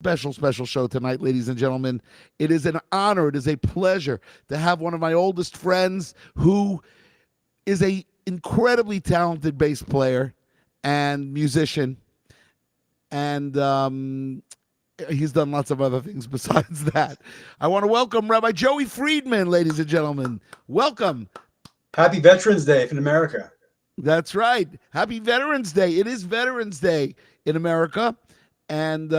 Special show tonight, ladies and gentlemen. It is an honor, it is a pleasure to have one of my oldest friends who is a incredibly talented bass player and musician, and he's done lots of other things besides that. I want to welcome Rabbi Joey Friedman, ladies and gentlemen. Welcome. Happy Veterans Day in America. That's right. Happy Veterans Day. It is Veterans Day in America. And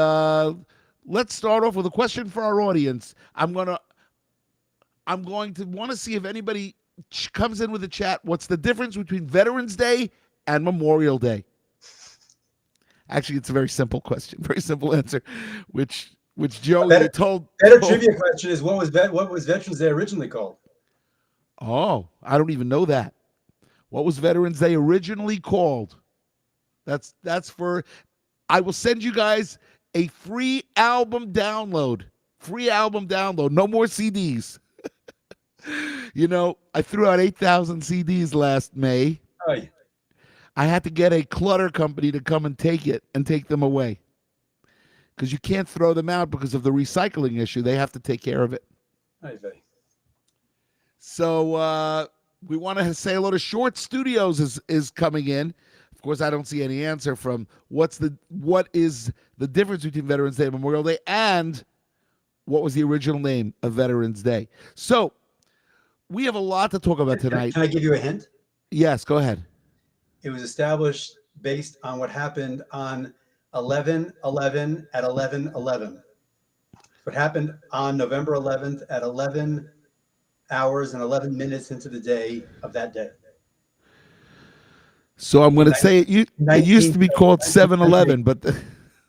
let's start off with a question for our audience. I'm going to want to see if anybody comes in with a chat. What's the difference between Veterans Day and Memorial Day? Actually, it's a very simple question, very simple answer, which Joey told. Better trivia question is what was Veterans Day originally called? Oh, I don't even know that. What was Veterans Day originally called? That's for. I will send you guys a free album download. No more CDs. You know, I threw out 8,000 CDs last May. Oh, yeah. I had to get a clutter company to come and take them away. Because you can't throw them out because of the recycling issue. They have to take care of it. Oh, yeah. So we want to say hello to Short Studios is coming in. Of course, I don't see any answer from what is the difference between Veterans Day and Memorial Day, and what was the original name of Veterans Day. So we have a lot to talk about tonight. Can I give you a hint? Yes, go ahead. It was established based on what happened on 11/11 at 11/11. What happened on November 11th at 11 hours and 11 minutes into the day of that day. So I'm going to say it used to be called 7/11, but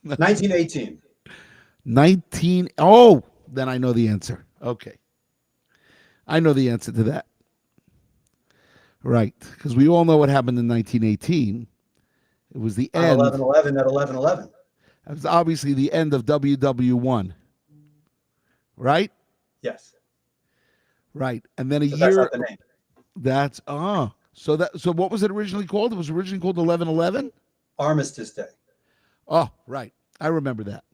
1918. Oh, then I know the answer. Okay. I know the answer to that. Right, because we all know what happened in 1918. It was the end. 11/11 at 11/11. It was obviously the end of WW1. Right? Yes. Right. And then a year. That's not the name. That's So what was it originally called? It was originally called 11/11? Armistice Day. Oh, right. I remember that.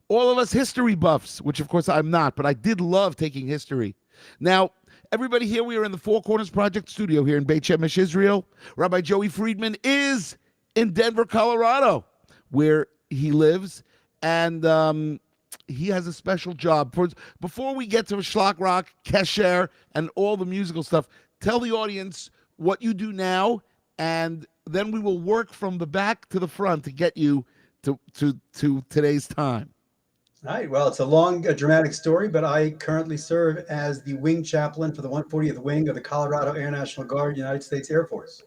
All of us history buffs, which of course I'm not, but I did love taking history. Now, everybody here, we are in the Four Corners Project studio here in Beit Shemesh, Israel. Rabbi Joey Friedman is in Denver, Colorado, where he lives, and he has a special job. Before we get to Shlock Rock, Kesher, and all the musical stuff, tell the audience what you do now, and then we will work from the back to the front to get you to today's time. All right. Well, it's a long, dramatic story, but I currently serve as the wing chaplain for the 140th Wing of the Colorado Air National Guard, United States Air Force.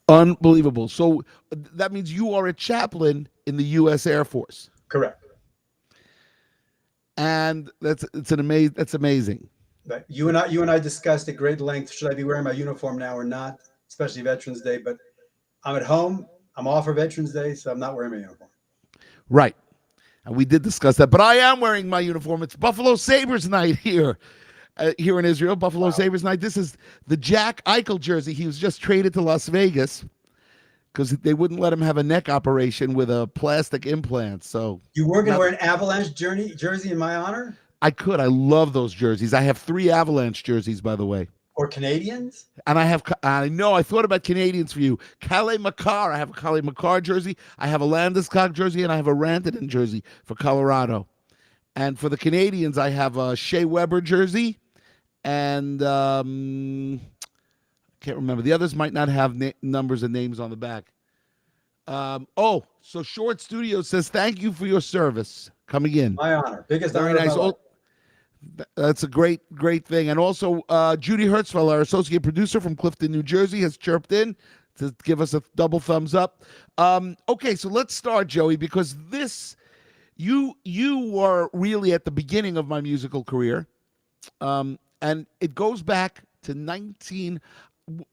Unbelievable. So that means you are a chaplain in the U.S. Air Force. Correct. And that's amazing. But you and I discussed at great length, should I be wearing my uniform now or not, especially Veterans Day, but I'm at home. I'm off for Veterans Day, so I'm not wearing my uniform. Right. And we did discuss that, but I am wearing my uniform. It's Buffalo Sabres night here in Israel. Buffalo Sabres night. This is the Jack Eichel jersey. He was just traded to Las Vegas because they wouldn't let him have a neck operation with a plastic implant. So you were going to wear an Avalanche jersey in my honor? I could. I love those jerseys. I have 3 Avalanche jerseys, by the way. Or Canadians? And I thought about Canadians for you. Calais Makar. I have a Calais Makar jersey. I have a Landeskog jersey, and I have a Rantanen jersey for Colorado. And for the Canadians, I have a Shea Weber jersey, and I can't remember. The others might not have numbers and names on the back. So Short Studio says, thank you for your service. Coming in. My honor. Biggest Very honor. nice. That's a great thing. And also, Judy Hertzfeld, our associate producer from Clifton, New Jersey, has chirped in to give us a double thumbs up. Okay, so let's start, Joey, because you were really at the beginning of my musical career, and it goes back to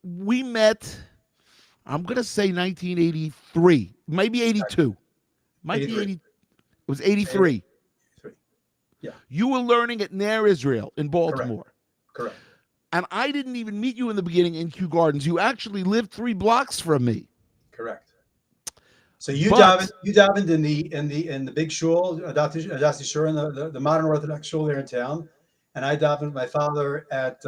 we met, I'm going to say 1983, maybe 82. Might be 80. It was 83. Yeah. You were learning at Nair Israel in Baltimore. Correct. And I didn't even meet you in the beginning in Kew Gardens. You actually lived 3 blocks from me. Correct. So you But davened in the big shul, Adasi Shur, in the modern Orthodox shul there in town, and I davened with my father at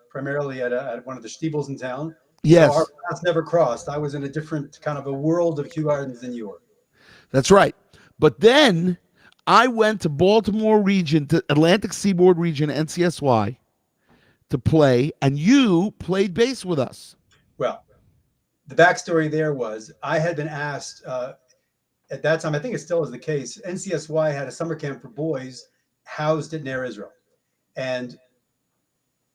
primarily at one of the shtibels in town. So our yes, paths never crossed. I was in a different kind of a world of Kew Gardens than you were. that's right. But then I went to Baltimore region, to Atlantic Seaboard region, NCSY, to play, and you played bass with us. Well, the backstory there was I had been asked at that time. I think it still is the case. NCSY had a summer camp for boys housed at Ner Israel, and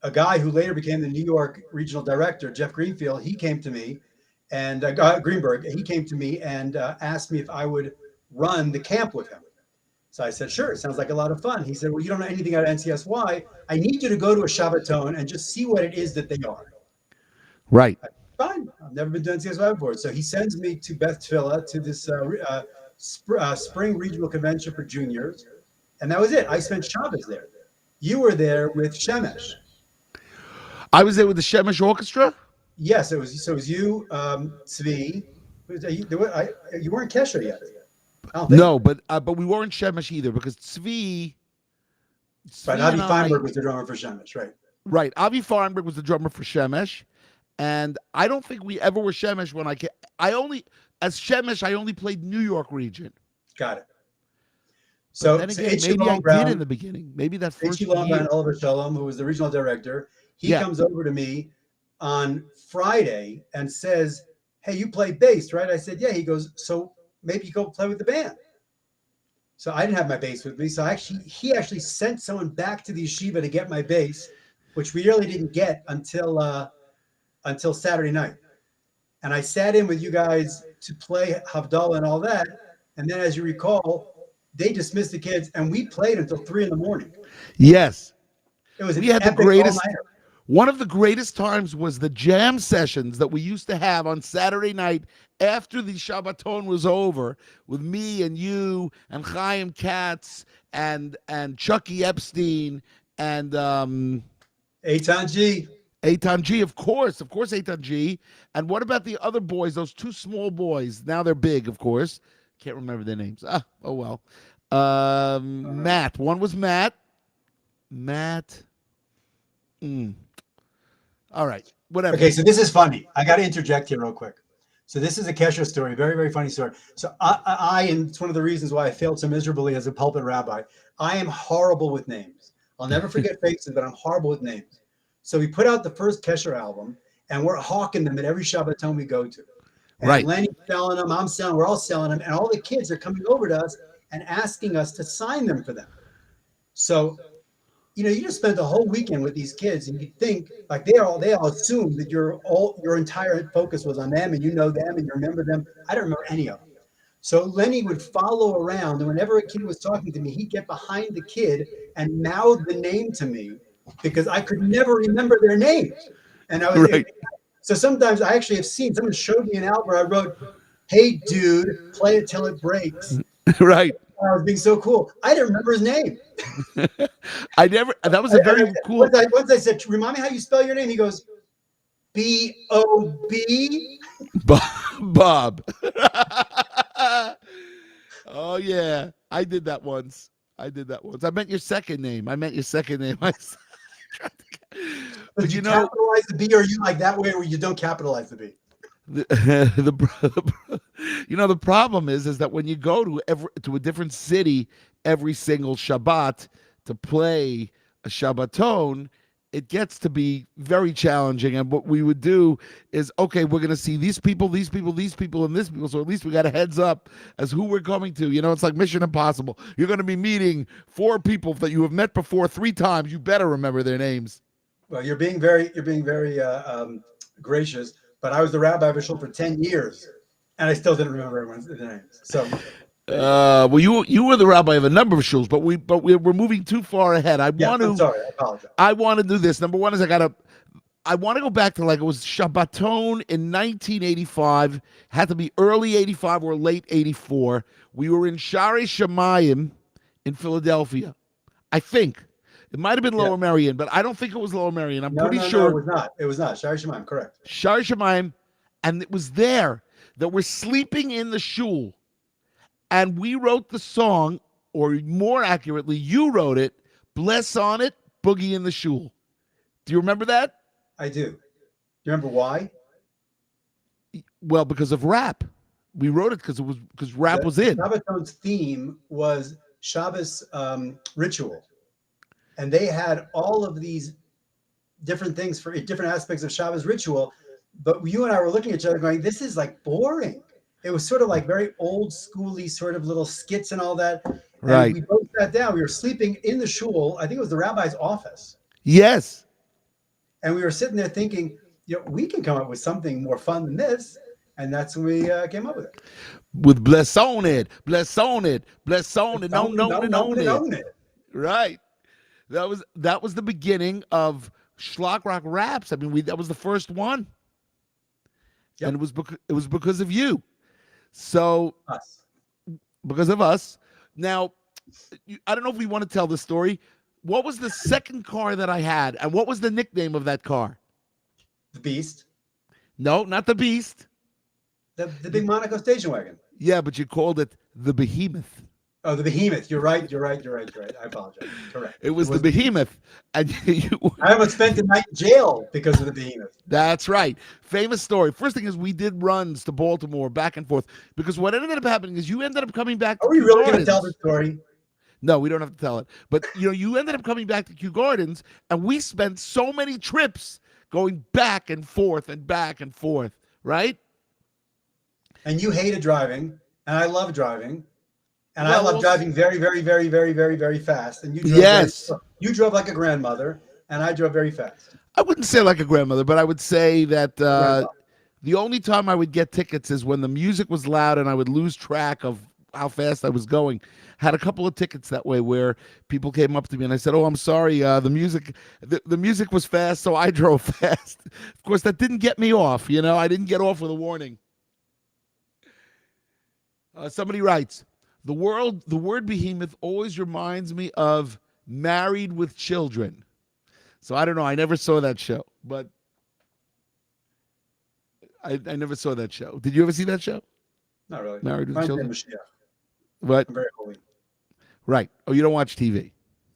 a guy who later became the New York regional director, Jeff Greenfield, he came to me, and Greenberg, he came to me and asked me if I would run the camp with him. So I said, sure, it sounds like a lot of fun. He said, well, you don't know anything about NCSY. I need you to go to a Shabbaton and just see what it is that they are. Right. I said, fine, I've never been to NCSY before. So he sends me to Beth Tfilah to this spring regional convention for juniors. And that was it. I spent Shabbos there. You were there with Shemesh. I was there with the Shemesh Orchestra. Yes, it was. So it was you, Tzvi. You weren't Kesha yet. I don't think. No, but we weren't Shemesh either because But Avi Feinberg was the drummer for Shemesh, right? Right. Avi Feinberg was the drummer for Shemesh, and I don't think we ever were Shemesh when as Shemesh I only played New York region. Got it. But So then again, maybe I did in the beginning. Maybe that first year. Oliver Shalom, who was the regional director, he comes over to me on Friday and says, "Hey, you play bass, right?" I said, "Yeah." He goes, "So maybe you go play with the band." So I didn't have my bass with me. So he actually sent someone back to the yeshiva to get my bass, which we really didn't get until Saturday night. And I sat in with you guys to play Havdalah and all that. And then, as you recall, they dismissed the kids, and we played until 3 a.m. Yes. It was We had the epic greatest. all-nighter. One of the greatest times was the jam sessions that we used to have on Saturday night after the Shabbaton was over with me and you and Chaim Katz and Chucky Epstein and Eitan G. Eitan G, of course Eitan G. And what about the other boys, those two small boys? Now they're big, of course. Can't remember their names. Oh well. Matt. One was Matt. All right. Whatever. Okay, so this is funny. I got to interject here real quick. So this is a Kesher story, very, very funny story. So and it's one of the reasons why I failed so miserably as a pulpit rabbi. I am horrible with names. I'll never forget faces, but I'm horrible with names. So we put out the first Kesher album, and we're hawking them at every Shabbaton we go to. And Right. Lenny's selling them, I'm selling, we're all selling them, and all the kids are coming over to us and asking us to sign them for them. So, you just spent the whole weekend with these kids, and you think like they all assume that your entire focus was on them, and you know them, and you remember them. I don't remember any of them. So Lenny would follow around, and whenever a kid was talking to me, he'd get behind the kid and mouth the name to me because I could never remember their names. And I was Right. So sometimes I actually have seen someone showed me an album where I wrote, "Hey dude, play it till it breaks." Right. I was being so cool. I didn't remember his name. That was a very cool. Once I said, "Remind me how you spell your name," he goes, B-O-B. Bob. Oh yeah, I did that once. I meant your second name. But you know, capitalize the B, or you like that way where you don't capitalize the B? the problem is that when you go to a different city every single Shabbat to play a Shabbaton, it gets to be very challenging. And what we would do is, okay, we're going to see these people, and these people. So at least we got a heads up as who we're coming to. It's like Mission Impossible. You're going to be meeting 4 people that you have met before 3 times. You better remember their names. Well, you're being very gracious. But I was the rabbi of a shul for 10 years, and I still didn't remember everyone's names. So, well, you were the rabbi of a number of shuls, but we're moving too far ahead. I'm sorry, I apologize. I want to do this. Number one is I want to go back to like it was Shabbaton in 1985. Had to be early 85 or late 84. We were in Shari Shemayim in Philadelphia. I think. It might have been Lower Merion, but I don't think it was Lower Merion. I'm pretty sure. No, it was not. It was not. Shari Shemayim, correct. Shari Shemayim, and it was there that were sleeping in the shul, and we wrote the song, or more accurately, you wrote it, Bless on It, Boogie in the Shul. Do you remember that? I do. You remember why? Well, because of rap. We wrote it because rap was in. Shabbatone's theme was Shabbos ritual. And they had all of these different things for different aspects of Shabbos ritual. But you and I were looking at each other going, this is like boring. It was sort of like very old schooly sort of little skits and all that. Right. And we both sat down. We were sleeping in the shul. I think it was the rabbi's office. Yes. And we were sitting there thinking, we can come up with something more fun than this. And that's when we came up with it. With Bless on It, Bless on It, Bless on It, no, it. Right. That was the beginning of Shlock Rock Raps. I mean, that was the first one. Yep. And it was because of you. So, because of us. Now, I don't know if we want to tell the story. What was the second car that I had, and what was the nickname of that car? The Beast. No, not the Beast. The big Monaco station wagon. Yeah, but you called it the Behemoth. Oh, the Behemoth. You're right. I apologize. Correct. It was the Behemoth. And I almost spent the night in jail because of the Behemoth. That's right. Famous story. First thing is we did runs to Baltimore back and forth because what ended up happening is you ended up coming back to Are we really going to tell the story? No, we don't have to tell it. But you ended up coming back to Kew Gardens, and we spent so many trips going back and forth, right? And you hated driving, and I love driving. And I love driving very, very, very, very, very, very fast. And you drove you drove like a grandmother, and I drove very fast. I wouldn't say like a grandmother, but I would say that the only time I would get tickets is when the music was loud and I would lose track of how fast I was going. Had a couple of tickets that way where people came up to me and I said, "Oh, I'm sorry, the music was fast, so I drove fast." Of course, that didn't get me off. I didn't get off with a warning. Somebody writes, the word behemoth always reminds me of Married with Children. So I don't know. I never saw that show, but I never saw that show. Did you ever see that show? Not really. Married with Children? What? I'm very holy. Right. Oh, you don't watch TV?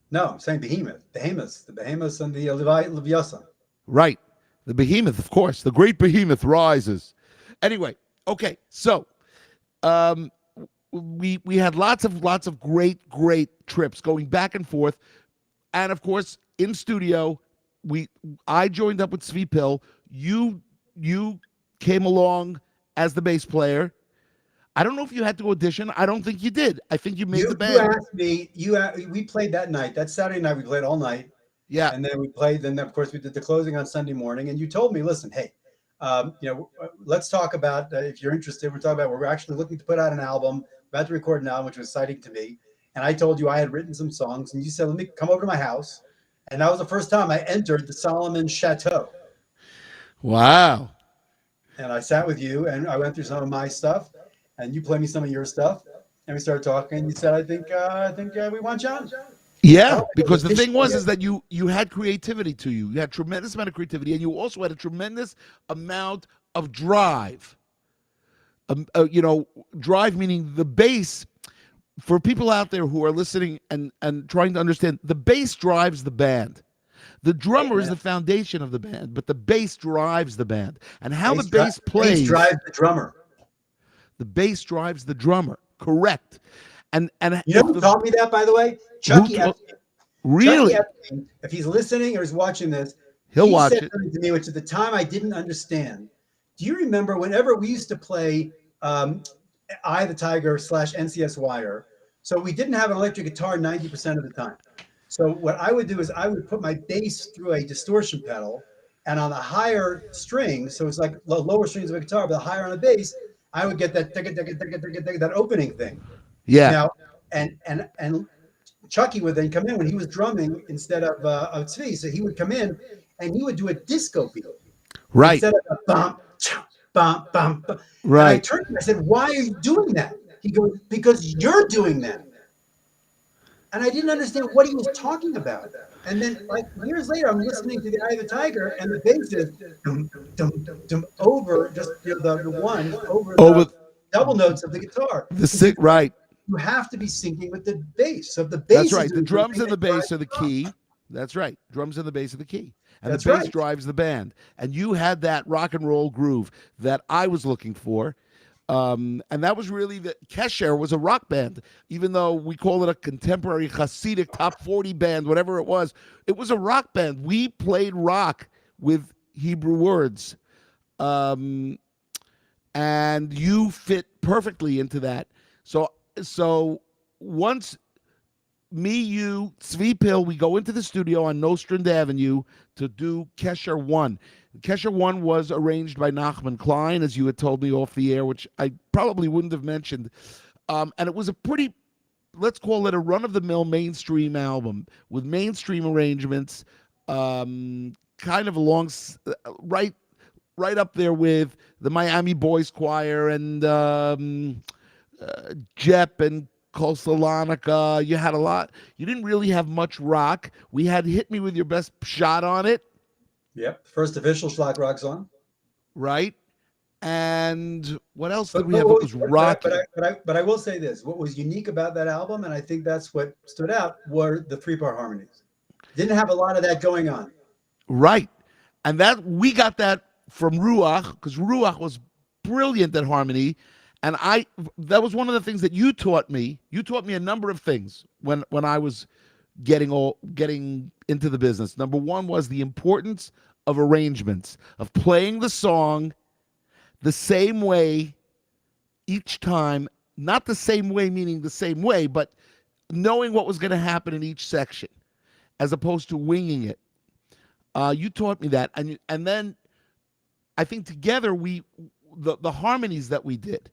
No, I'm saying behemoth. The behemoths and the Leviathan. Right. The behemoth, of course. The great behemoth rises. Anyway, okay. So we had lots of great trips going back and forth, and of course in studio I joined up with Zvi Pill. You came along as the bass player. I don't know if you had to audition. I don't think you did. I think you made the band. You asked me. We played that night. That Saturday night we played all night. Yeah. And then we played. Then of course we did the closing on Sunday morning. And you told me, listen, hey, let's talk about if you're interested. We're actually looking to put out an album. About to record an album, which was exciting to me. And I told you I had written some songs, and you said, let me come over to my house. And that was the first time I entered the Solomon Chateau. Wow. And I sat with you, and I went through some of my stuff, and you played me some of your stuff, and we started talking, and you said, I think we want John. Yeah, because the thing was is that you had creativity to you. You had tremendous amount of creativity, and you also had a tremendous amount of drive. Drive meaning the bass. For people out there who are listening and trying to understand, the bass drives the band. The drummer is the foundation of the band, but the bass drives the band. And how the bass plays. Bass drives the drummer. The bass drives the drummer. Correct. And you know who taught me that, by the way? Chucky Epstein. Really? Chucky Epstein, if he's listening or he's watching this, he watch said it. Something to me, which at the time I didn't understand. Do you remember whenever we used to play Eye of the Tiger / NCS Wire? So we didn't have an electric guitar 90% of the time. So what I would do is I would put my bass through a distortion pedal, and on the higher strings, so it's like the lower strings of a guitar, but the higher on the bass, I would get that opening thing. Yeah. Now, and Chucky would then come in when he was drumming instead of Tzvi. So he would come in and he would do a disco beat. Right. Instead of a bump, bump, bump. Right. And I turned to him, I said, why are you doing that? He goes, because you're doing that. and I didn't understand what he was talking about. And then, like years later, I'm listening to the Eye of the Tiger, and the bass is dum dum dum over just the ones over Over the double notes of the guitar the because sick, right? you have to be syncing with the bass. So if the That's bass is right. The doing drums something, and the that drives bass are the the song. key. That's right. Drums and the bass are the key. And the That's bass right. drives the band. And you had that rock and roll groove that I was looking for. And that was really the Kesher was a rock band, even though we call it a contemporary Hasidic top 40 band, whatever it was a rock band. We played rock with Hebrew words. Um, and you fit perfectly into that. So once me, you, Tzvi Pill, we go into the studio on Nostrand Avenue to do Kesher 1. Kesher 1 was arranged by Nachman Klein, as you had told me off the air, which I probably wouldn't have mentioned. And it was a pretty, let's call it a run-of-the-mill mainstream album with mainstream arrangements, kind of right up there with the Miami Boys Choir and Jep and Kosalonica. You had a lot. You didn't really have much rock. We had Hit Me With Your Best Shot on it, Yep. First official Shlock Rock song. right? And what else did But we but have? It what was was, but I, rocky. but I but I but I will say this: what was unique about that album, and I think that's what stood out, were the 3-part harmonies. Didn't have a lot of that going on. Right. And that we got that from Ruach, because Ruach was brilliant at harmony. And that was one of the things that you taught me. You taught me a number of things when I was getting into the business. Number one was the importance of arrangements, of playing the song the same way each time, not the same way meaning the same way, but knowing what was going to happen in each section as opposed to winging it. You taught me that, and then I think together the harmonies that we did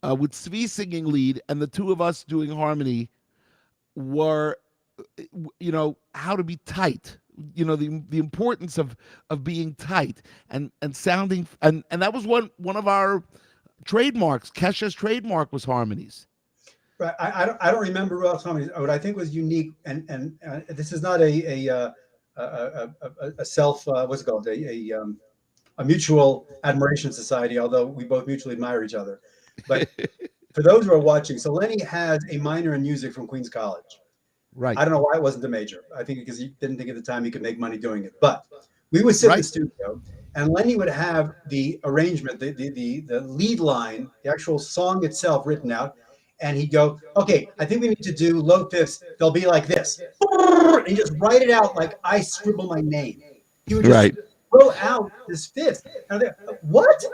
with Svi singing lead and the two of us doing harmony were, how to be tight. The importance of being tight and sounding, and that was one of our trademarks. Kesha's trademark was harmonies. Right. I don't remember Ruach's harmonies. What I think was unique, and this is not a self what's it called, a mutual admiration society, although we both mutually admire each other. But for those who are watching, so Lenny has a minor in music from Queens College. Right. I don't know why it wasn't a major. I think because he didn't think at the time he could make money doing it. But we would sit in the studio, and Lenny would have the arrangement, the lead line, the actual song itself written out, and he'd go, "Okay, I think we need to do low fifths. They'll be like this." And he just write it out like I scribble my name. He would just throw out this fifth. And they're, what?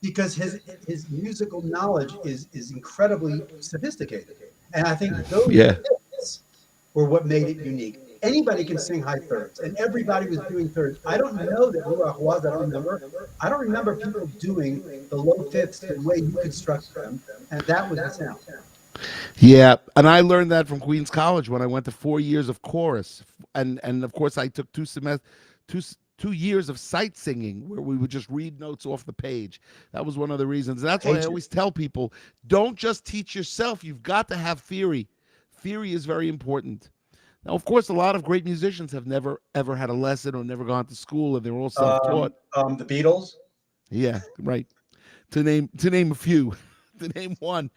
Because his musical knowledge is incredibly sophisticated, and I think those fifths were what made it unique. Anybody can sing high thirds, and everybody was doing thirds. I don't know that Ruach was. I don't remember people doing the low fifths the way you construct them, and that was the sound. Yeah, and I learned that from Queens College when I went to 4 years of chorus, and of course I took 2 years of sight singing where we would just read notes off the page. That was one of the reasons. That's why I always tell people, don't just teach yourself. You've got to have theory. Theory is very important. Now, of course, a lot of great musicians have never ever had a lesson or never gone to school, and they're all self-taught. The Beatles. Yeah, right. To name a few, to name one.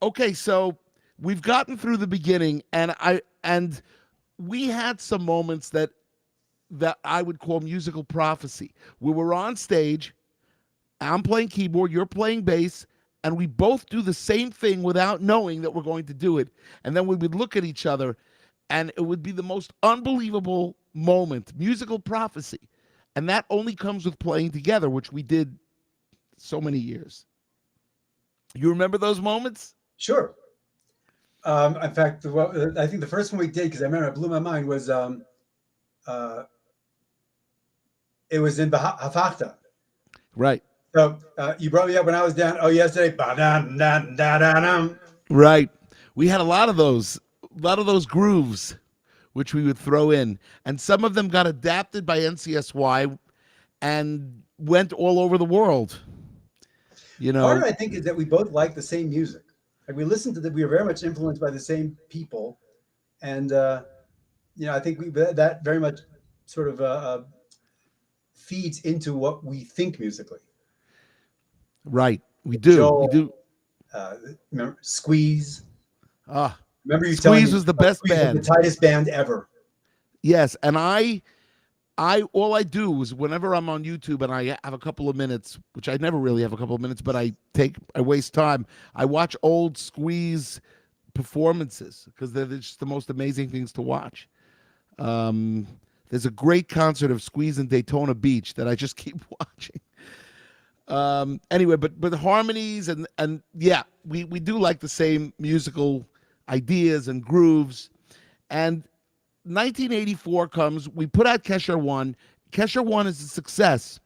Okay, so we've gotten through the beginning, and we had some moments that I would call musical prophecy. We were on stage, I'm playing keyboard, you're playing bass, and we both do the same thing without knowing that we're going to do it. And then we would look at each other, and it would be the most unbelievable moment, musical prophecy. And that only comes with playing together, which we did so many years. You remember those moments? Sure. In fact, I think the first one we did, because I remember it blew my mind, was it was in Hafachta. Right. So you brought me up when I was down. Oh, yesterday. Right. We had a lot of those grooves, which we would throw in, and some of them got adapted by NCSY and went all over the world. Part of it, I think, is that we both like the same music. Like we listened to we were very much influenced by the same people. And, I think that very much sort of feeds into what we think musically. Right. We do. We Joel, do. remember Squeeze. Ah, Remember you telling Squeeze me was the best Squeeze was the band. tightest band ever. Yes, and all I do is whenever I'm on YouTube and I have a couple of minutes, which I never really have a couple of minutes, but I waste time. I watch old Squeeze performances because they're just the most amazing things to watch. There's a great concert of Squeeze in Daytona Beach that I just keep watching. Anyway, but the harmonies and yeah, we do like the same musical ideas and grooves. And 1984 comes. We put out Kesher 1. Kesher 1 is a success.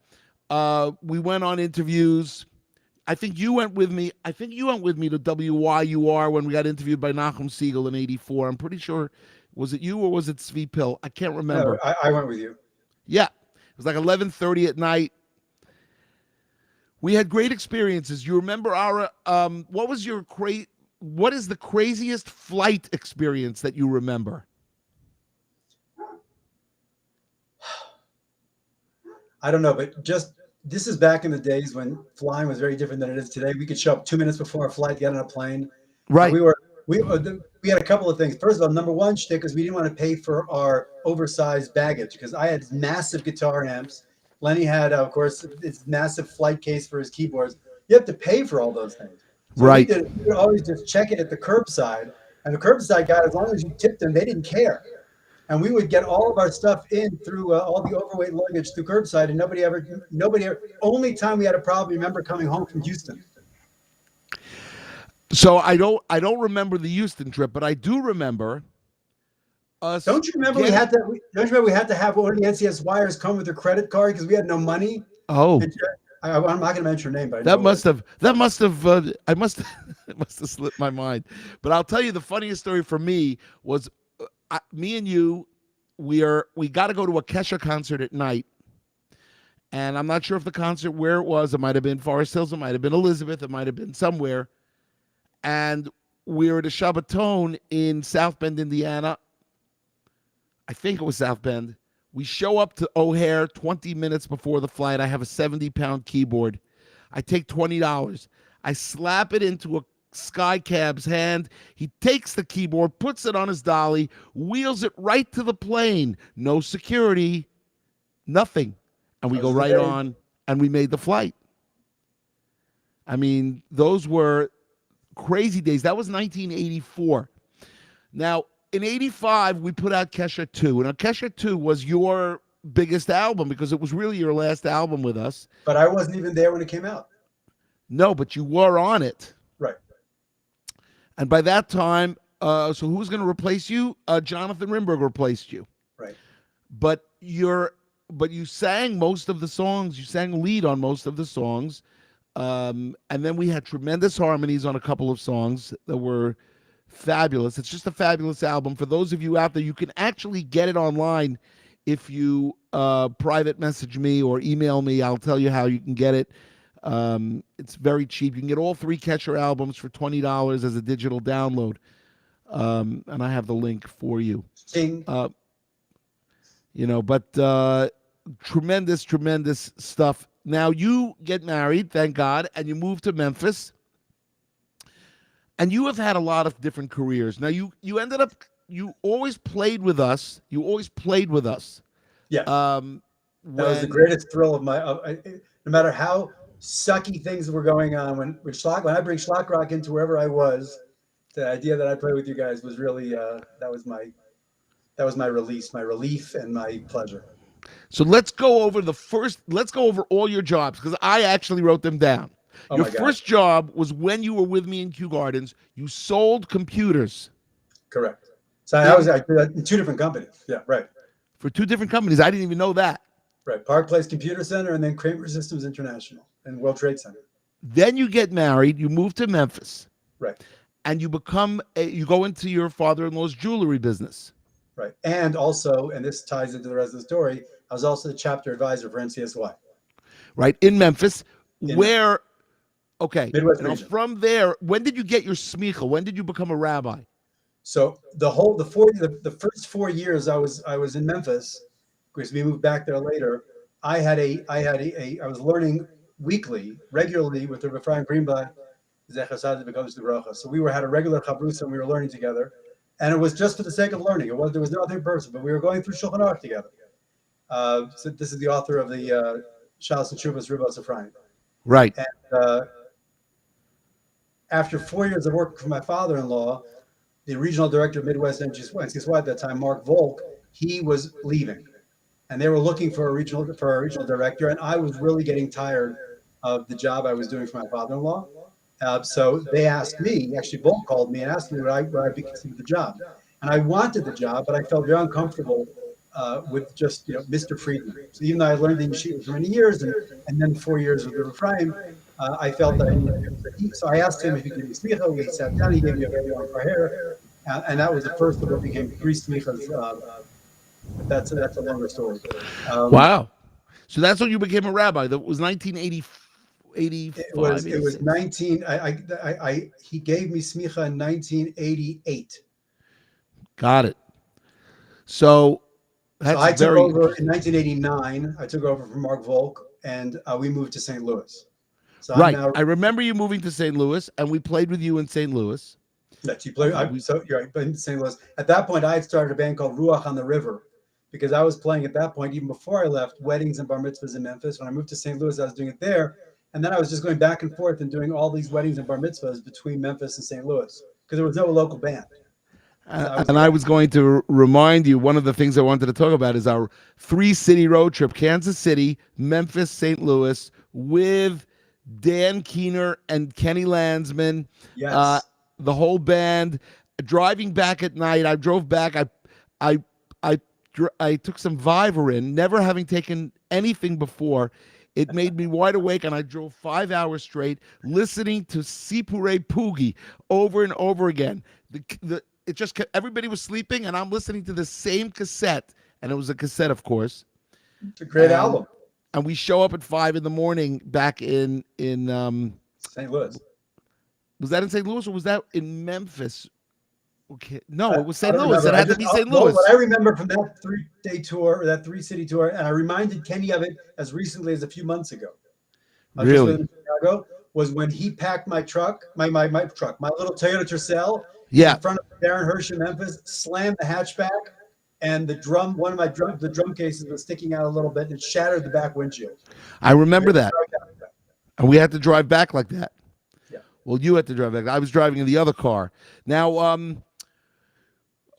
We went on interviews. I think you went with me. I think you went with me to WYUR when we got interviewed by Nachum Siegel in '84. I'm pretty sure. Was it you or was it Svi Pill? I can't remember. No, I went with you. Yeah, it was like 11:30 at night. We had great experiences. You remember our what was your what is the craziest flight experience that you remember? I don't know, but this is back in the days when flying was very different than it is today. We could show up 2 minutes before a flight, get on a plane. Right. We had a couple of things. First of all, number one shtick is we didn't want to pay for our oversized baggage because I had massive guitar amps. Lenny had, of course, this massive flight case for his keyboards. You have to pay for all those things. So right. We would always just check it at the curbside. And the curbside guy, as long as you tipped them, they didn't care. And we would get all of our stuff in through all the overweight luggage through curbside. And nobody ever, only time we had a problem, remember coming home from Houston. So I don't remember the Houston trip, but I do remember us. Don't you remember we had to have one of the NCS wires come with their credit card because we had no money? Oh, I'm not going to mention her name, but it must have slipped my mind. But I'll tell you the funniest story for me was me and you. We got to go to a Kesha concert at night, and I'm not sure if the concert where it was. It might have been Forest Hills. It might have been Elizabeth. It might have been somewhere. And we were at a Shabbaton in South Bend, Indiana. I think it was South Bend. We show up to O'Hare 20 minutes before the flight. I have a 70-pound keyboard. I take $20. I slap it into a Skycab's hand. He takes the keyboard, puts it on his dolly, wheels it right to the plane. No security, nothing. And we go right on, and we made the flight. I mean, those were crazy days. That was 1984. Now, in 85, we put out Kesha 2. And Kesha 2 was your biggest album because it was really your last album with us. But I wasn't even there when it came out. No, but you were on it. Right. And by that time, so who was going to replace you? Jonathan Rimberg replaced you. Right. But you sang most of the songs. You sang lead on most of the songs. And then we had tremendous harmonies on a couple of songs that were fabulous. It's just a fabulous album. For those of you out there, you can actually get it online if you private message me or email me. I'll tell you how you can get it. It's very cheap. You can get all 3 Kesher albums for $20 as a digital download. And I have the link for you. Tremendous stuff. Now you get married, thank God, and you move to Memphis. And you have had a lot of different careers. Now you always played with us. Yeah. That was the greatest thrill of no matter how sucky things were going on when I bring Shlock Rock into wherever I was, the idea that I play with you guys was really that was my relief and my pleasure. So let's go over all your jobs because I actually wrote them down. Your first job was when you were with me in Kew Gardens. You sold computers. Correct. So I did that in 2 different companies. Yeah, right. For 2 different companies. I didn't even know that. Right. Park Place Computer Center and then Kramer Systems International and World Trade Center. Then you get married. You move to Memphis. Right. And you go into your father-in-law's jewelry business. Right. And also, and this ties into the rest of the story, I was also the chapter advisor for NCSY. Right. In Memphis, where Okay. Midwest Now, region. from there, when did you get your smicha? When did you become a rabbi? So the first 4 years I was in Memphis, because we moved back there later. I was learning weekly, regularly with the Ephraim Greenblatt, Zecher Tzaddik V'Kodesh L'Bracha. So had a regular chabrusa and we were learning together, and it was just for the sake of learning. There was no other person, but we were going through Shulchan Aruch together. So this is the author of the Shalos and Shuvas Ribos Ephraim. Right. And after 4 years of work for my father-in-law, the regional director of Midwest NCSY at that time, Mark Volk, he was leaving, and they were looking for a regional director, and I was really getting tired of the job I was doing for my father-in-law. So they asked me. Actually, Volk called me and asked me would I be considered the job, and I wanted the job, but I felt very uncomfortable with just Mr. Friedman. So even though I learned the yeshiva for many years, and then 4 years with the Ephraim, I felt that I needed to. So I asked him if he could give me smicha. We sat down. He gave me a very long hair, and that was the first of what became 3 smichas. But that's a longer story. Wow. So that's when you became a rabbi. That was 1985. It was 19. He gave me smicha in 1988. Got it. So I took over in 1989. I took over from Mark Volk, and we moved to St. Louis. So right. I remember you moving to St. Louis, and we played with you in St. Louis. Yes, you played. So you're right, but in St. Louis. At that point, I had started a band called Ruach on the River, because I was playing at that point, even before I left, weddings and bar mitzvahs in Memphis. When I moved to St. Louis, I was doing it there, and then I was just going back and forth and doing all these weddings and bar mitzvahs between Memphis and St. Louis, because there was no local band. I was going to remind you, one of the things I wanted to talk about is our 3-city road trip: Kansas City, Memphis, St. Louis, with Dan Keener and Kenny Landsman. Yes. The whole band. Driving back at night, I drove back. I took some Vivarin, never having taken anything before. It made me wide awake, and I drove 5 hours straight, listening to Sipure Poogie over and over again. It just kept, everybody was sleeping, and I'm listening to the same cassette, and it was a cassette, of course. It's a great album. And we show up at 5 a.m. back in St. Louis. Was that in St. Louis, or was that in Memphis? Okay, no, it was St. Louis. Remember. It had to be St. Louis. What I remember from that 3-day tour, or that 3-city tour, and I reminded Kenny of it as recently as a few months ago. Really? In Chicago, was when he packed my truck, my truck, my little Toyota Tercel, Yeah. in front of Baron Hirsch in Memphis, slammed the hatchback, and the drum cases was sticking out a little bit, and it shattered the back windshield. I remember that. And we had to drive back like that. Yeah. Well, you had to drive back. I was driving in the other car. Now,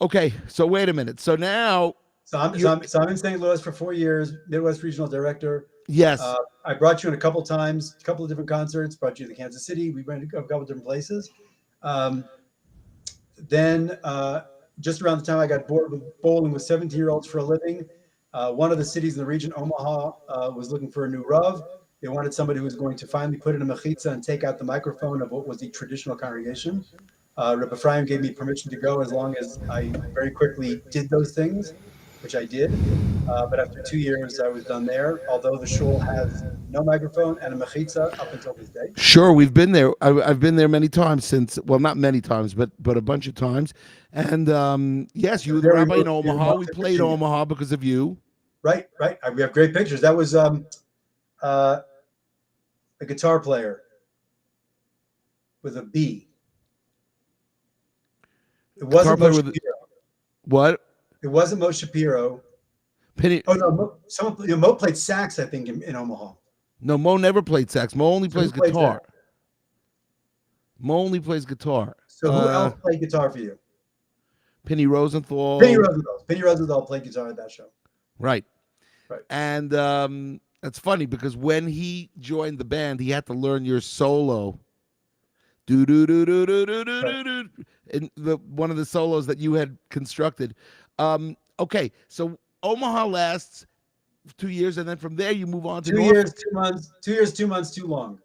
okay, so wait a minute. So now... So I'm in St. Louis for 4 years, Midwest Regional Director. Yes. I brought you in a couple times, a couple of different concerts, brought you to Kansas City. We went to a couple different places. Then just around the time I got bored with bowling with 17-year-olds for a living, one of the cities in the region, Omaha, was looking for a new Rav. They wanted somebody who was going to finally put in a mechitza and take out the microphone of what was the traditional congregation. Rabbi Ephraim gave me permission to go as long as I very quickly did those things, which I did. But after 2 years, I was done there, although the shul has no microphone and a mechitza up until this day. Sure, we've been there. I've been there many times since, well, not many times, but a bunch of times. And yes, you were the rabbi in Omaha. We played Omaha because of you. Right. We have great pictures. That was a guitar player with a B. It wasn't Moshe Shapiro. What? It wasn't Moshe Shapiro. Penny. Oh no, Mo played sax, I think, in Omaha. No, Mo never played sax. Mo only plays guitar. Mo only plays guitar. So who else played guitar for you? Penny Rosenthal. Penny Rosenthal played guitar at that show. Right. And it's funny because when he joined the band, he had to learn your solo. Do do do do do do do do. In one of the solos that you had constructed. Okay, so Omaha lasts 2 years, and then from there you move on to 2 years, 2 months. 2 years, 2 months, too long.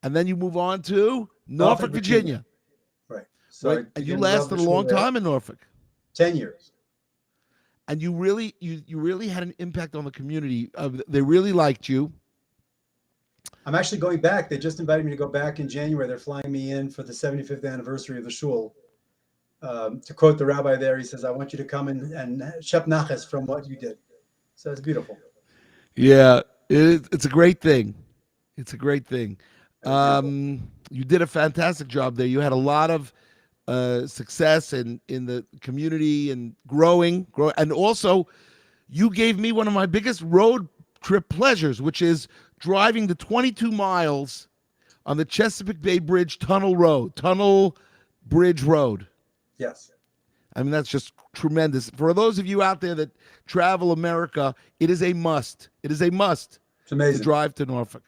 And then you move on to Norfolk, Virginia. Right. So right. And you lasted a long time in Norfolk. 10 years. And you really had an impact on the community. They really liked you. I'm actually going back. They just invited me to go back in January. They're flying me in for the 75th anniversary of the shul. To quote the rabbi there, he says, "I want you to come and shep naches from what you did." So it's beautiful. Yeah, it's a great thing. It's a great thing. It was beautiful. You did a fantastic job there. You had a lot of success in the community and growing, and also you gave me one of my biggest road trip pleasures, which is driving the 22 miles on the Chesapeake Bay Bridge Tunnel Bridge Road. Yes. I mean, that's just tremendous. For those of you out there that travel America, it is a must. It is a must It's amazing. to drive to Norfolk.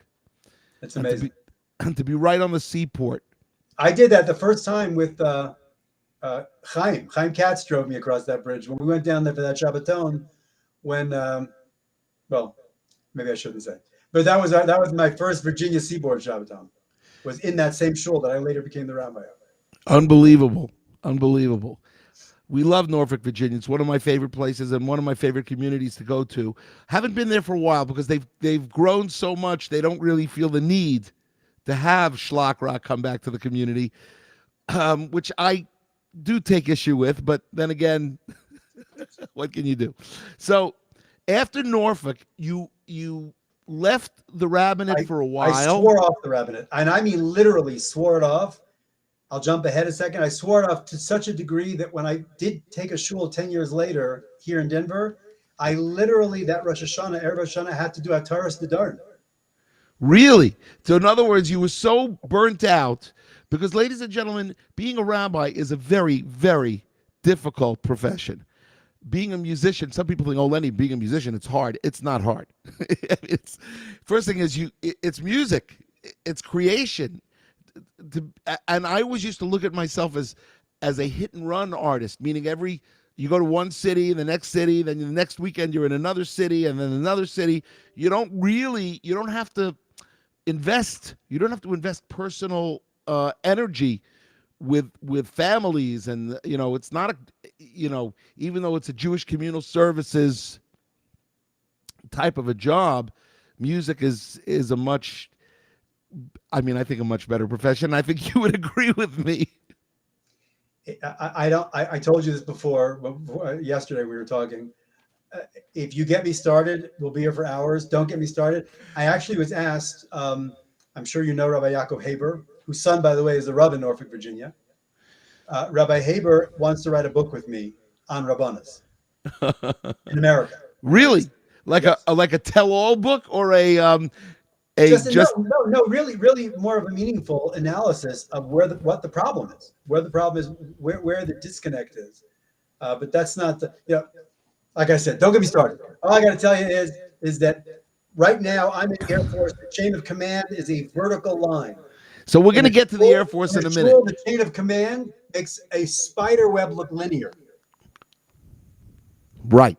It's amazing. And to be right on the seaport. I did that the first time with Chaim. Chaim Katz drove me across that bridge when we went down there for that Shabbaton. When, well, maybe I shouldn't say, but that was my first Virginia Seaboard Shabbaton. Was in that same shul that I later became the rabbi of. Unbelievable. Unbelievable. We love Norfolk, Virginia. It's one of my favorite places and one of my favorite communities to go to. Haven't been there for a while because they've grown so much. They don't really feel the need to have Shlock Rock come back to the community, which I do take issue with. But then again, what can you do? So after Norfolk, you left the rabbinate for a while. I swore off the rabbinate, and I mean literally swore it off. I'll jump ahead a second. I swore it off to such a degree that when I did take a shul 10 years later here in Denver, I literally, that Rosh Hashanah, Erev Rosh Hashanah, had to do Ataras Nedarim. Really? So in other words, you were so burnt out because, ladies and gentlemen, being a rabbi is a very, very difficult profession. Being a musician, some people think, oh, Lenny, being a musician, it's hard. It's not hard. It's first thing is it's music. It's creation. And I always used to look at myself as a hit and run artist, meaning you go to one city, the next city, then the next weekend you're in another city, and then another city. You don't have to invest. You don't have to invest personal energy with families, and it's not even though it's a Jewish communal services type of a job, music is a much. I mean, I think a much better profession. I think you would agree with me. I told you this before. Yesterday we were talking. If you get me started, we'll be here for hours. Don't get me started. I actually was asked. I'm sure you know Rabbi Yaakov Haber, whose son, by the way, is the Rav in Norfolk, Virginia. Rabbi Haber wants to write a book with me on Rabbanas in America. Really, like yes. a tell-all book or really more of a meaningful analysis of what the problem is, where the disconnect is. But that's not like I said, don't get me started. All I got to tell you is that right now I'm in the Air Force. The chain of command is a vertical line. So we're going to get to the Air Force in a minute. The chain of command makes a spider web look linear. Right.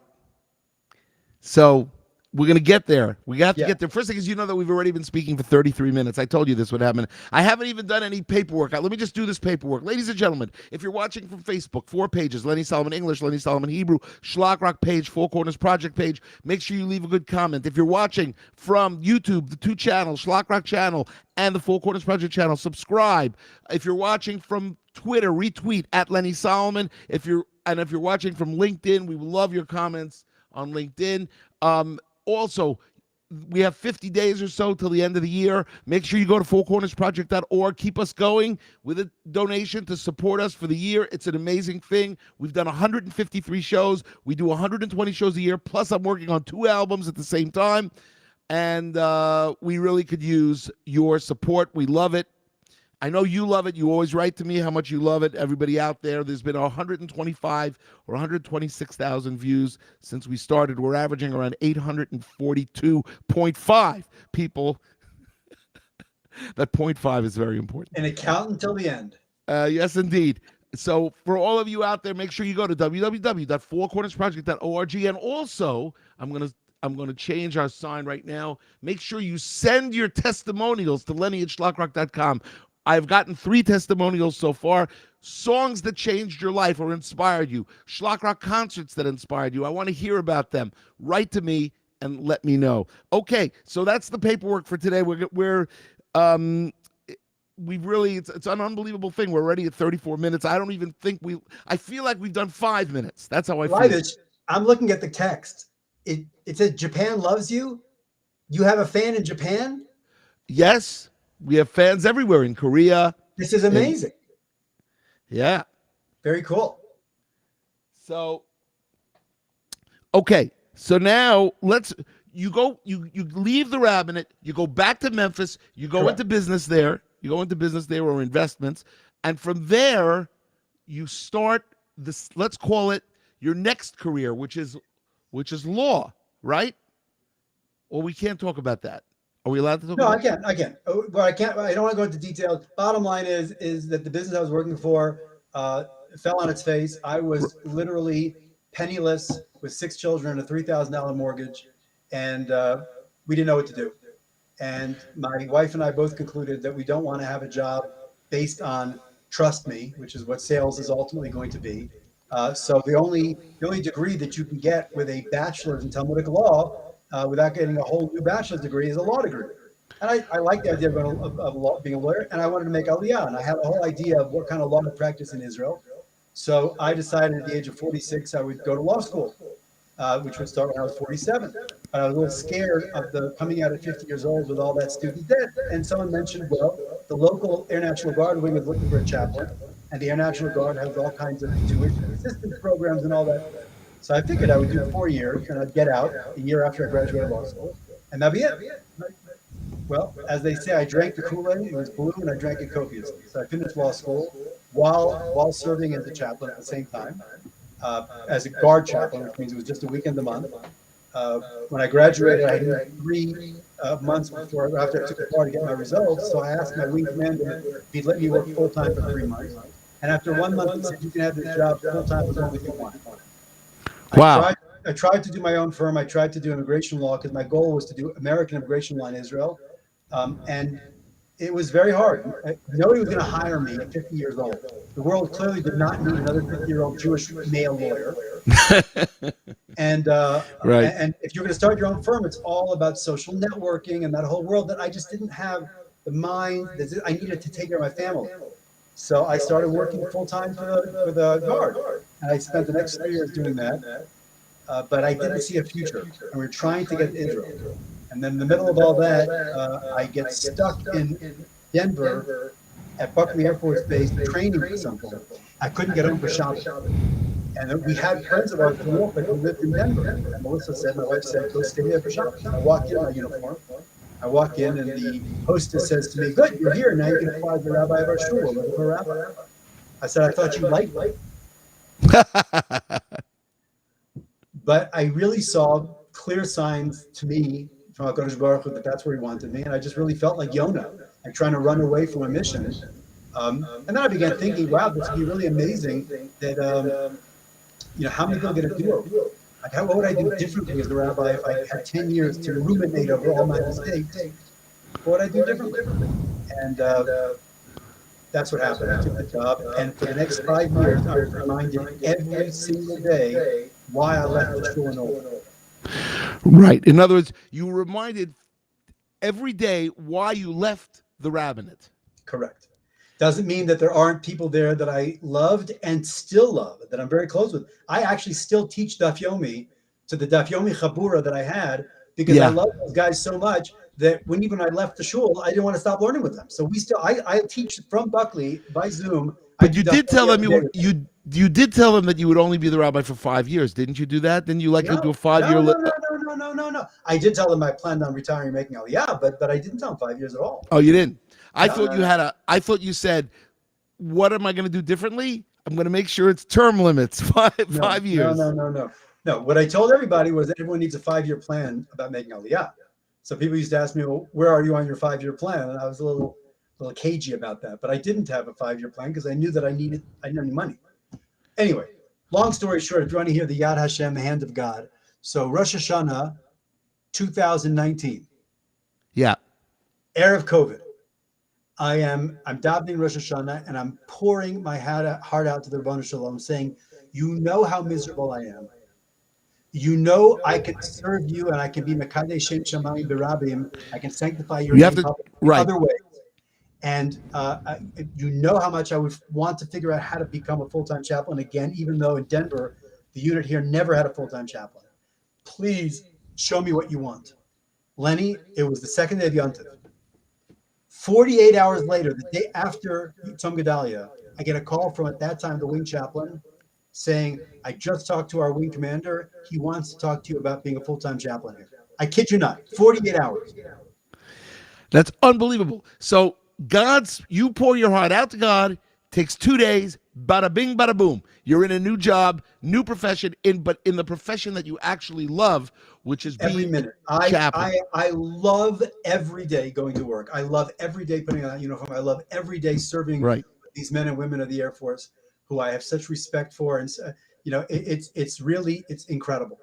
So we're going to get there. We have to get there. First thing is, that we've already been speaking for 33 minutes. I told you this would happen. I haven't even done any paperwork. Let me just do this paperwork. Ladies and gentlemen, if you're watching from Facebook, 4 pages, Lenny Solomon English, Lenny Solomon Hebrew, Shlock Rock page, Four Corners Project page, make sure you leave a good comment. If you're watching from YouTube, the 2 channels, Shlock Rock channel and the Four Corners Project channel, subscribe. If you're watching from Twitter, retweet at Lenny Solomon. If you're watching from LinkedIn, we love your comments on LinkedIn. Also, we have 50 days or so till the end of the year. Make sure you go to fourcornersproject.org. Keep us going with a donation to support us for the year. It's an amazing thing. We've done 153 shows. We do 120 shows a year. Plus, I'm working on 2 albums at the same time. And we really could use your support. We love it. I know you love it. You always write to me how much you love it. Everybody out there, there's been 125 or 126,000 views since we started. We're averaging around 842.5 people. That 0.5 is very important. And it count until the end. Yes, indeed. So for all of you out there, make sure you go to www.fourcornersproject.org. And also, I'm going to change our sign right now. Make sure you send your testimonials to Lenny@shlockrock.com. I've gotten 3 testimonials so far. Songs that changed your life or inspired you. Shlock Rock concerts that inspired you. I want to hear about them. Write to me, and let me know. Okay, so that's the paperwork for today. Um we've really it's an unbelievable thing. We're already at 34 minutes. I don't even think I feel like we've done 5 minutes. That's how I feel. I'm looking at the text. It says Japan loves you. You have a fan in Japan? Yes, we have fans everywhere in Korea. This is amazing. Yeah. Very cool. So okay, so now you leave the rabbinate, you go back to Memphis, you go Correct. into business there, or investments, and from there you start this, let's call it your next career, which is law, right? Or we can't talk about that. Are we allowed to talk No, about that? I can. But I can't. I don't want to go into details. Bottom line is that the business I was working for fell on its face. I was literally penniless with 6 children and a $3,000 mortgage, and we didn't know what to do. And my wife and I both concluded that we don't want to have a job based on trust me, which is what sales is ultimately going to be. So the only degree that you can get with a bachelor's in Talmudic law without getting a whole new bachelor's degree is a law degree. And I like the idea of being a lawyer, and I wanted to make Aliyah, and I had a whole idea of what kind of law to practice in Israel. So I decided at the age of 46 I would go to law school, which would start when I was 47. But I was a little scared of the coming out at 50 years old with all that student debt. And someone mentioned, well, the local Air National Guard wing was looking for a chaplain, and the Air National Guard has all kinds of tuition assistance programs and all that. So I figured I would do 4 years, and I'd get out a year after I graduated law school, and that'd be it. Well, as they say, I drank the Kool-Aid. It was blue, and I drank it copiously. So I finished law school while serving as a chaplain at the same time, as a guard chaplain, which means it was just a weekend a month. When I graduated, I had 3 months after I took the bar to get my results. So I asked my wing commander if he'd let me work full time for 3 months. And after 1 month, he said, "You can have this job full time as long as you want." Wow. I tried to do my own firm. I tried to do immigration law because my goal was to do American immigration law in Israel. And it was very hard. Nobody was going to hire me at 50 years old. The world clearly did not need another 50-year-old Jewish male lawyer. And Right. and if you're going to start your own firm, it's all about social networking and that whole world that I just didn't have the mind that I needed to take care of my family. So I started working full time for the guard, and I spent the next 3 years doing that. But I didn't see a future, and we were trying to get to Israel. And then in the middle of all that, I get stuck in Denver at Buckley Air Force Base training for something. I couldn't get home for Shabbat. And we had friends of ours from Norfolk who lived in Denver. And Melissa said, my wife said, go stay there for Shabbat. I walked in my uniform. I walk in, and the hostess says to me, "Good, you're here. Now you can apply to the rabbi of our shul, the rabbi." I said, "I thought you liked me." But I really saw clear signs to me from HaKadosh Baruch Hu that that's where he wanted me. And I just really felt like Yonah, like trying to run away from a mission. And then I began thinking, wow, this would be really amazing that, how many people are going to do it? Like, what would I do differently as the rabbi if I had 10 years to ruminate over all my mistakes? What would I do differently? And that's what happened. I took the job. And for the next 5 years, I was reminded every single day why I left the shul in Old. Right. In other words, you were reminded every day why you left the rabbinate. Correct. Doesn't mean that there aren't people there that I loved and still love, that I'm very close with. I actually still teach Daf Yomi to the Daf Yomi Chabura that I had because I love those guys so much that even when I left the shul, I didn't want to stop learning with them. So I teach from Buckley by Zoom. But you did tell them you did tell them that you would only be the rabbi for 5 years, didn't you do that? Didn't you to do a 5 year? No. I did tell them I planned on retiring, making Aliyah, but I didn't tell them 5 years at all. Oh, you didn't? I thought you said, what am I going to do differently? I'm going to make sure it's term limits, 5 years. No. What I told everybody was that everyone needs a 5-year plan about making Aliyah. So people used to ask me, well, where are you on your 5-year plan? And I was a little cagey about that, but I didn't have a 5-year plan because I knew that I didn't have any money. Anyway, long story short, if you want to hear the Yad Hashem, the hand of God. So Rosh Hashanah 2019. Yeah. Erev COVID. I'm davening Rosh Hashanah, and I'm pouring my heart out to the Rebbeinu Shalom, saying, you know how miserable I am. You know, I can serve you and I can be Mekadeh Shem Shamayim Berabim. I can sanctify your You have name to, publicly right. other ways. And you know how much I would want to figure out how to become a full-time chaplain again, even though in Denver, the unit here never had a full-time chaplain. Please show me what you want. Lenny, it was the second day of Yontif. 48 hours later, the day after Tzom Gedalia, I get a call from, at that time, the wing chaplain saying, I just talked to our wing commander. He wants to talk to you about being a full-time chaplain here. I kid you not, 48 hours. That's unbelievable. So you pour your heart out to God, takes 2 days, bada bing, bada boom. You're in a new job, new profession, but in the profession that you actually love, which is Every being minute. a chaplain. I love every day going to work. I love every day putting on that uniform. I love every day serving Right. these men and women of the Air Force who I have such respect for. And, it's really, it's incredible.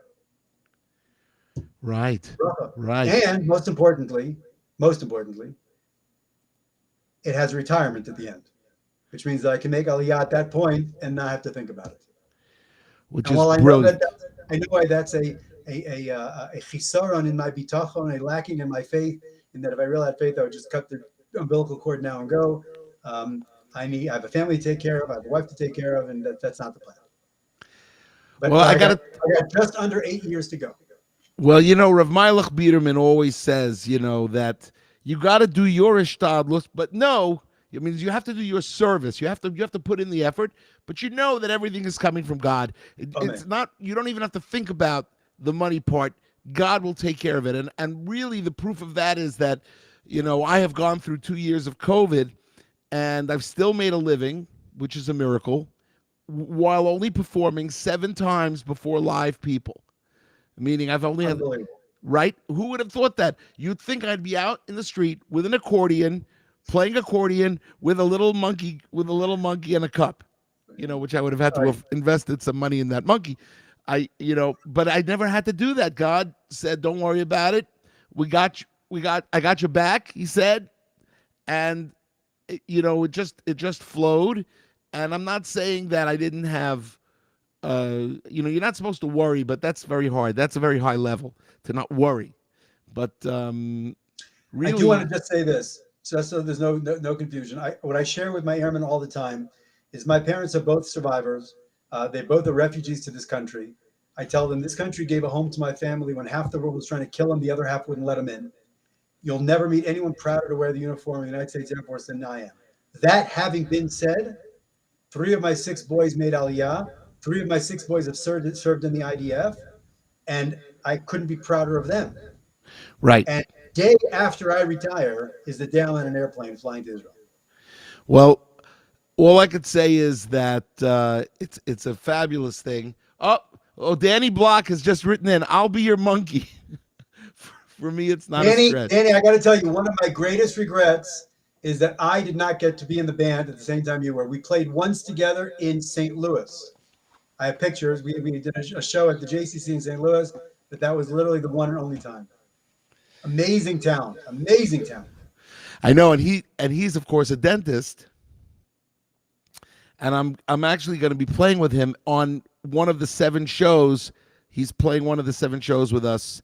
Right. Bravo. Right. And most importantly, it has retirement at the end, which means that I can make Aliyah at that point and not have to think about it. Which And is while brilliant. I know that's a chisaron in my bitachon, a lacking in my faith, in that if I really had faith, I would just cut the umbilical cord now and go. I have a family to take care of, I have a wife to take care of, and that's not the plan. But, Well, I got just under 8 years to go. Well, Rav Meilach Biederman always says, that you got to do your ishtadlus, but no, it means you have to do your service. You have to put in the effort, but you know that everything is coming from God. It's not. You don't even have to think about the money part. God will take care of it, and really the proof of that is that, I have gone through 2 years of COVID, and I've still made a living, which is a miracle, while only performing 7 times before live people. Meaning I've only had, right? Who would have thought that? You'd think I'd be out in the street with an accordion, playing accordion with a little monkey and a cup, which I would have had to have invested some money in that monkey. But I never had to do that. God said, don't worry about it. I got your back, he said. And, it just flowed. And I'm not saying that I didn't have, you're not supposed to worry, but that's very hard. That's a very high level to not worry. But really, I do want to just say this, just so there's no confusion. What I share with my airmen all the time is my parents are both survivors. They both are refugees to this country. I tell them this country gave a home to my family when half the world was trying to kill them, the other half wouldn't let them in. You'll never meet anyone prouder to wear the uniform of the United States Air Force than I am. That having been said, 3 of my 6 boys made Aliyah. 3 of my 6 boys have served in the IDF, and I couldn't be prouder of them. Right. And day after I retire is the day I'm on an airplane flying to Israel. Well, all I could say is that it's a fabulous thing. Oh, Danny Block has just written in, I'll be your monkey. For me, it's not a stretch. Danny, I got to tell you, one of my greatest regrets is that I did not get to be in the band at the same time you were. We played once together in St. Louis. I have pictures. We did a show at the JCC in St. Louis, but that was literally the one and only time. Amazing talent. I know, and he's of course a dentist, and I'm actually going to be playing with him on one of the 7 shows. He's playing one of the 7 shows with us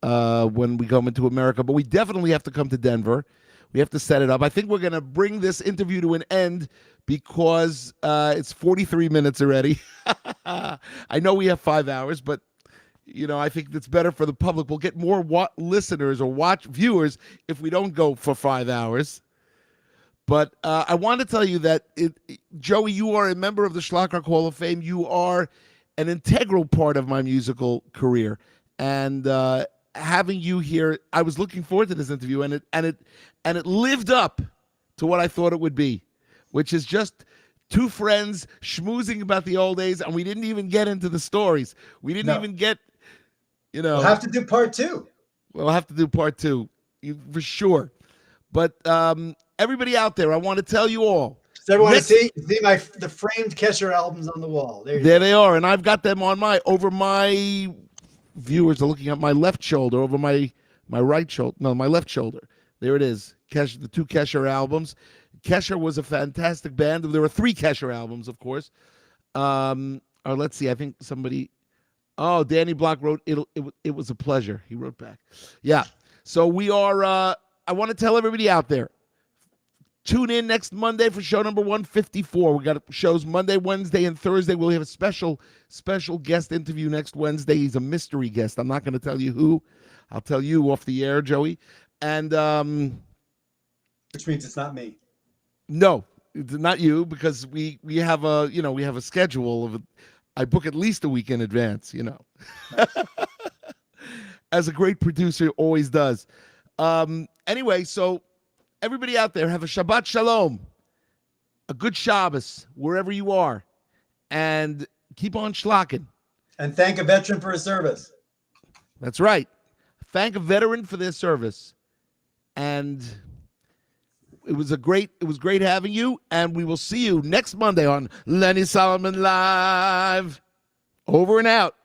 when we come into America. But we definitely have to come to Denver. We have to set it up. I think we're going to bring this interview to an end because it's 43 minutes already. I know we have 5 hours, but I think it's better for the public. We'll get more listeners or viewers if we don't go for 5 hours. But I want to tell you that, Joey, you are a member of the Shlock Rock Hall of Fame. You are an integral part of my musical career. And having you here, I was looking forward to this interview, and it lived up to what I thought it would be, which is just 2 friends schmoozing about the old days, and we didn't even get into the stories. We didn't even get, We'll have to do part 2. We'll have to do part 2, for sure. But everybody out there, I want to tell you all. Does everyone see the framed Kesher albums on the wall? There they are, and I've got them on over my viewers are looking at my left shoulder, over my right shoulder. No, my left shoulder. There it is. Kesher, the 2 Kesher albums. Kesher was a fantastic band. There were 3 Kesher albums, of course. Or let's see. I think somebody. Oh, Danny Block wrote, it was a pleasure. He wrote back. Yeah. So we are, I want to tell everybody out there, tune in next Monday for show number 154. We got shows Monday, Wednesday, and Thursday. We'll have a special guest interview next Wednesday. He's a mystery guest. I'm not going to tell you who. I'll tell you off the air, Joey. And which means it's not me. no, it's not you, because we have a schedule of I book at least a week in advance, as a great producer always does. Anyway, so everybody out there, have a Shabbat Shalom, a good Shabbos, wherever you are, and keep on shlocking. And thank a veteran for his service. That's right. Thank a veteran for their service. And it was great having you, and we will see you next Monday on Lenny Solomon Live. Over and out.